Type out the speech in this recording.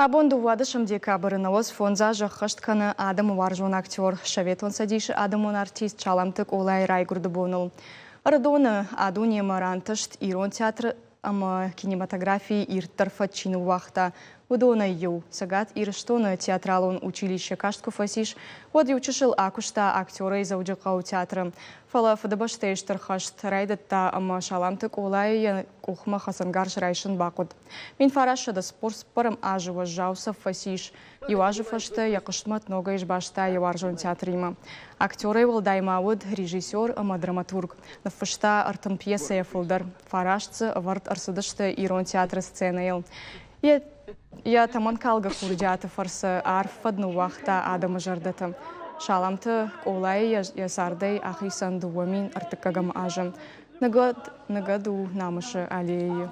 Абонду вадышым декабрыналыз фонза жаққыштканы адам варжон актер. Шаветон садиші адамон артист чаламтык олай райгурды боныл. Ардоны адуне марантышт ирон театры ама кинематографии иртарфа чину вахта. Удона ю. Сагат ирштоны театралон училище каштку фасиш. Вод ючышыл акушта актеры из аудиокау театры. Фала фадабаштейштер хашт райдатта ама шаламтык олай кухма хасангарш райшын бақуд. Мен фарашыда спорым ажыва жауса фасиш. Юажыфашты яқыштмат нога башта яваржон театрима. Актеры волдаймауд режиссер ама драматург. Нафышта артым пьеса яфылдар. Фарашцы вард арсыдышты ирон театры сцена ел. Я таман калга курдята фарса арфадну вахта адама жардата. Шаламты олай ясардай ахисан дуамин артыкагам ажам. Нагаду намышы алеи.